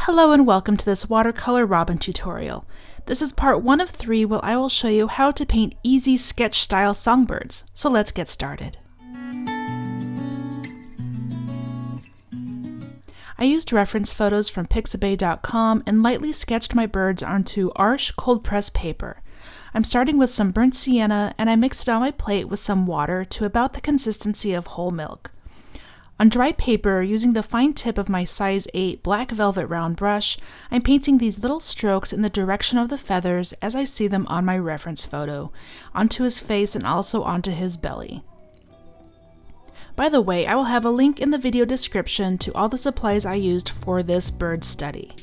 Hello and welcome to this watercolor robin tutorial. This is part 1 of 3 where I will show you how to paint easy sketch style songbirds. So let's get started. I used reference photos from pixabay.com and lightly sketched my birds onto Arches cold press paper. I'm starting with some burnt sienna and I mixed it on my plate with some water to about the consistency of whole milk. On dry paper, using the fine tip of my size 8 black velvet round brush, I'm painting these little strokes in the direction of the feathers as I see them on my reference photo, onto his face and also onto his belly. By the way, I will have a link in the video description to all the supplies I used for this bird study.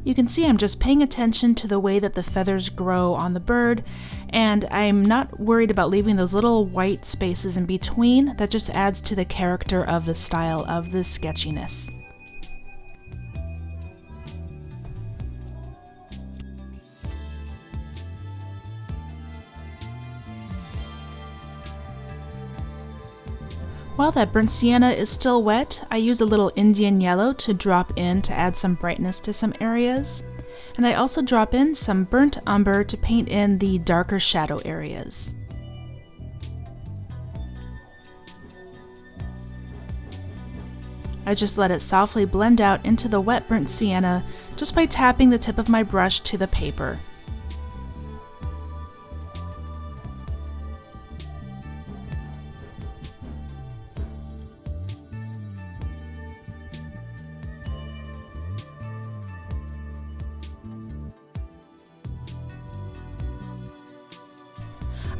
You can see I'm just paying attention to the way that the feathers grow on the bird, and I'm not worried about leaving those little white spaces in between. That just adds to the character of the style of the sketchiness. While that burnt sienna is still wet, I use a little Indian yellow to drop in to add some brightness to some areas. And I also drop in some burnt umber to paint in the darker shadow areas. I just let it softly blend out into the wet burnt sienna just by tapping the tip of my brush to the paper.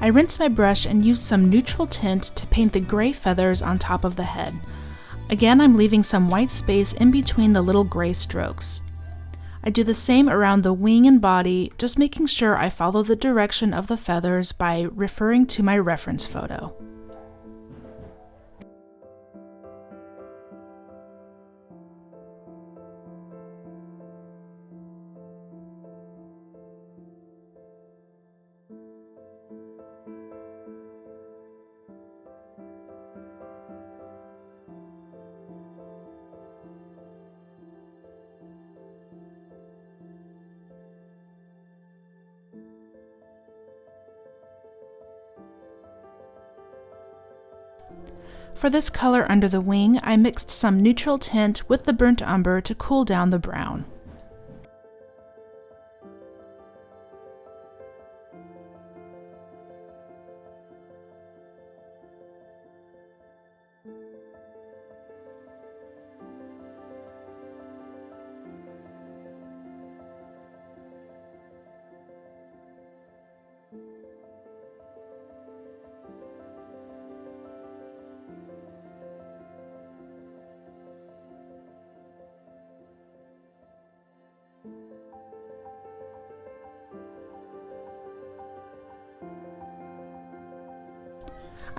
I rinse my brush and use some neutral tint to paint the gray feathers on top of the head. Again, I'm leaving some white space in between the little gray strokes. I do the same around the wing and body, just making sure I follow the direction of the feathers by referring to my reference photo. For this color under the wing, I mixed some neutral tint with the burnt umber to cool down the brown.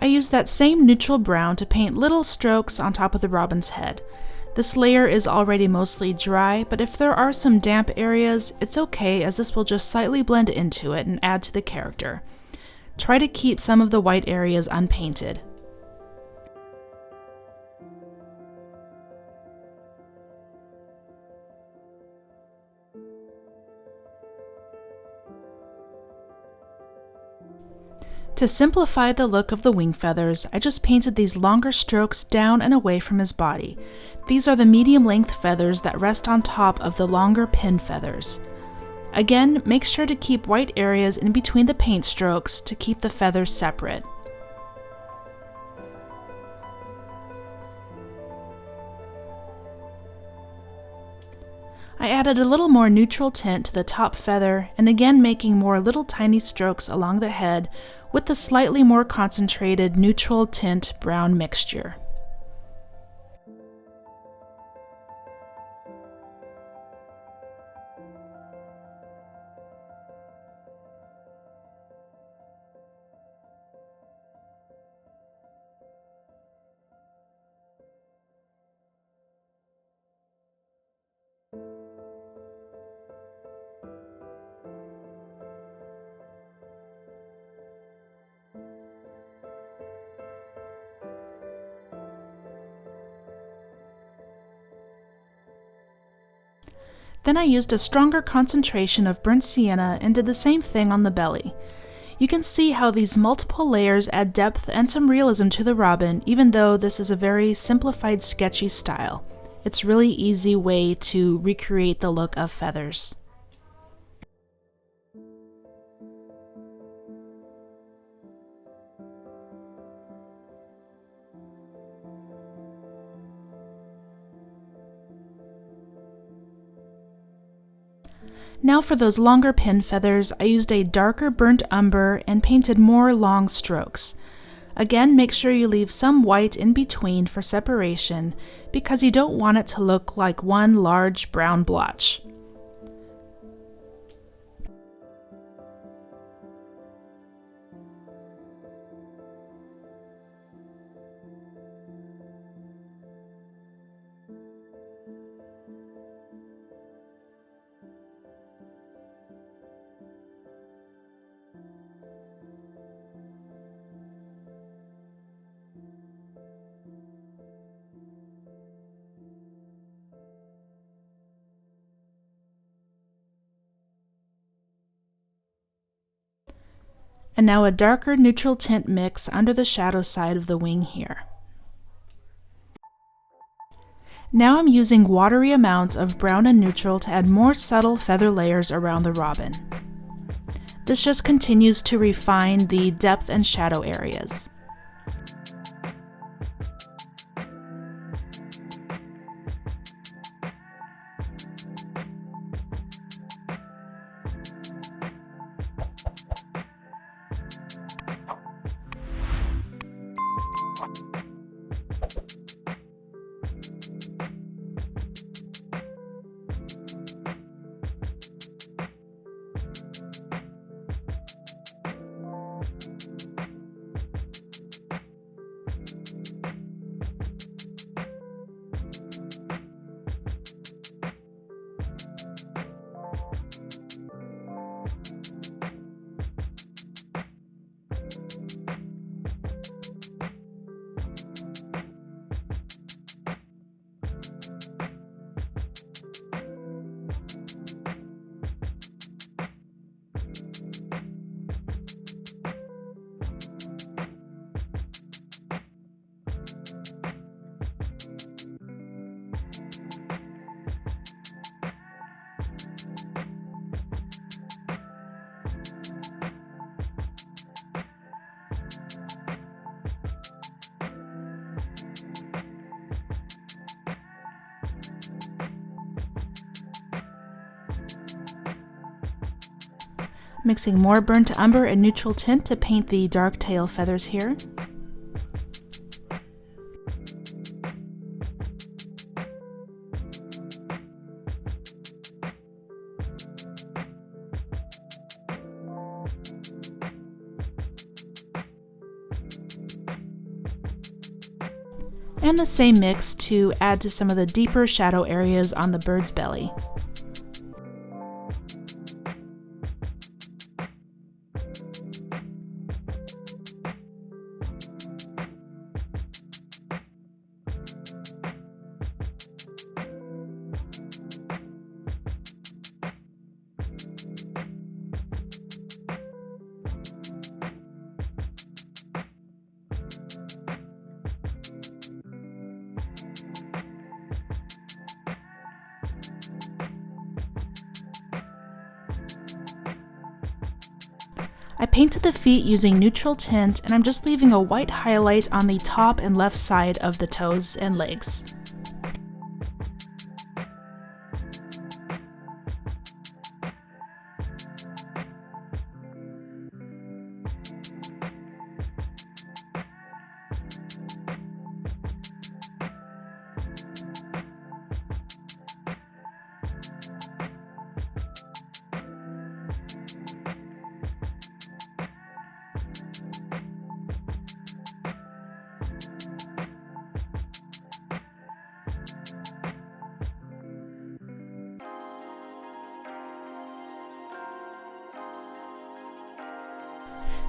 I use that same neutral brown to paint little strokes on top of the robin's head. This layer is already mostly dry, but if there are some damp areas, it's okay as this will just slightly blend into it and add to the character. Try to keep some of the white areas unpainted. To simplify the look of the wing feathers, I just painted these longer strokes down and away from his body. These are the medium length feathers that rest on top of the longer pin feathers. Again, make sure to keep white areas in between the paint strokes to keep the feathers separate. I added a little more neutral tint to the top feather and again making more little tiny strokes along the head with the slightly more concentrated neutral tint brown mixture. Then I used a stronger concentration of burnt sienna and did the same thing on the belly. You can see how these multiple layers add depth and some realism to the robin, even though this is a very simplified, sketchy style. It's a really easy way to recreate the look of feathers. Now for those longer pin feathers, I used a darker burnt umber and painted more long strokes. Again, make sure you leave some white in between for separation because you don't want it to look like one large brown blotch. And now a darker neutral tint mix under the shadow side of the wing here. Now I'm using watery amounts of brown and neutral to add more subtle feather layers around the robin. This just continues to refine the depth and shadow areas. Mixing more burnt umber and neutral tint to paint the dark tail feathers here. And the same mix to add to some of the deeper shadow areas on the bird's belly. I painted the feet using neutral tint, and I'm just leaving a white highlight on the top and left side of the toes and legs.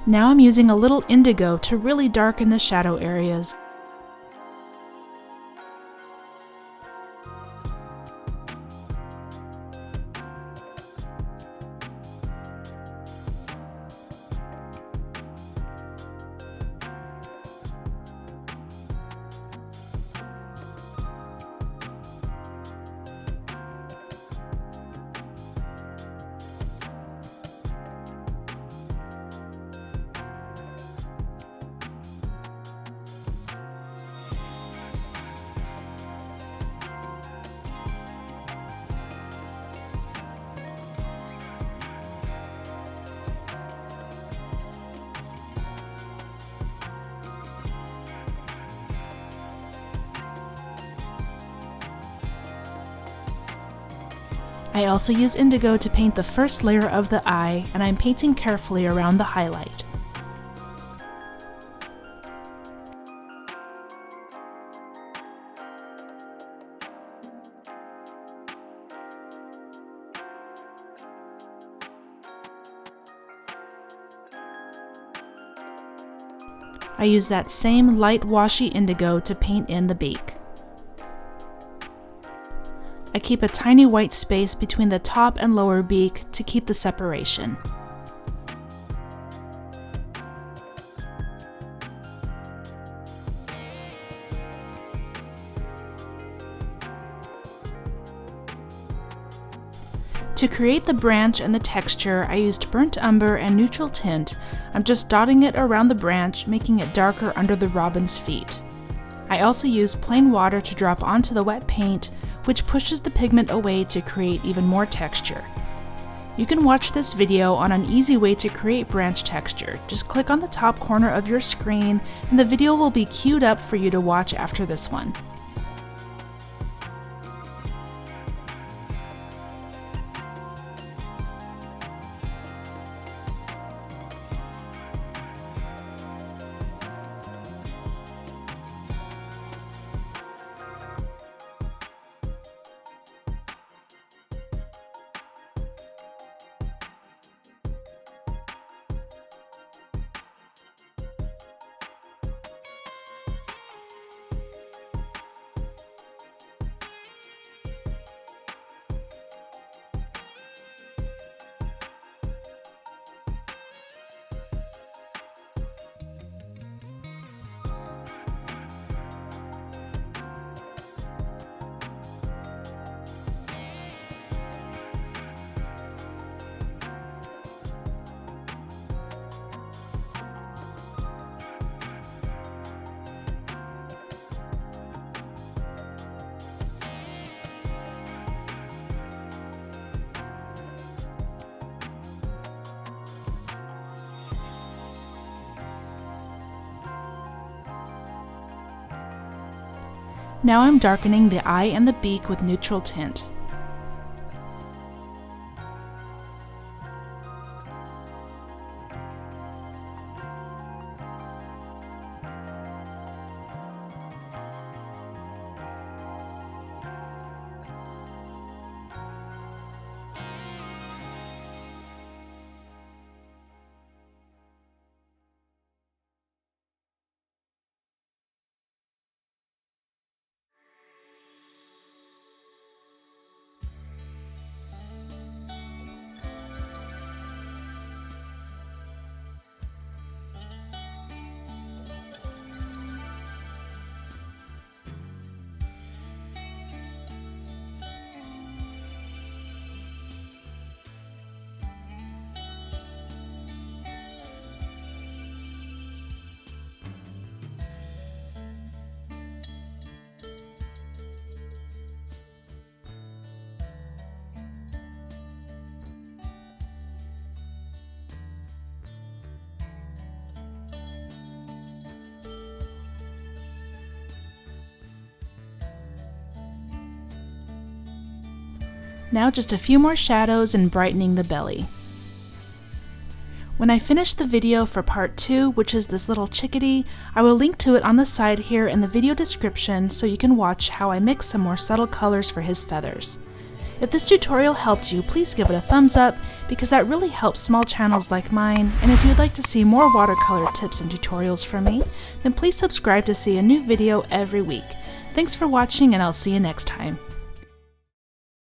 Now I'm using a little indigo to really darken the shadow areas. I also use indigo to paint the first layer of the eye, and I'm painting carefully around the highlight. I use that same light washy indigo to paint in the beak. I keep a tiny white space between the top and lower beak to keep the separation. To create the branch and the texture, I used burnt umber and neutral tint. I'm just dotting it around the branch, making it darker under the robin's feet. I also used plain water to drop onto the wet paint, which pushes the pigment away to create even more texture. You can watch this video on an easy way to create branch texture. Just click on the top corner of your screen and the video will be queued up for you to watch after this one. Now I'm darkening the eye and the beak with neutral tint. Now just a few more shadows and brightening the belly. When I finish the video for part 2, which is this little chickadee, I will link to it on the side here in the video description so you can watch how I mix some more subtle colors for his feathers. If this tutorial helped you, please give it a thumbs up because that really helps small channels like mine, and if you'd like to see more watercolor tips and tutorials from me, then please subscribe to see a new video every week. Thanks for watching and I'll see you next time.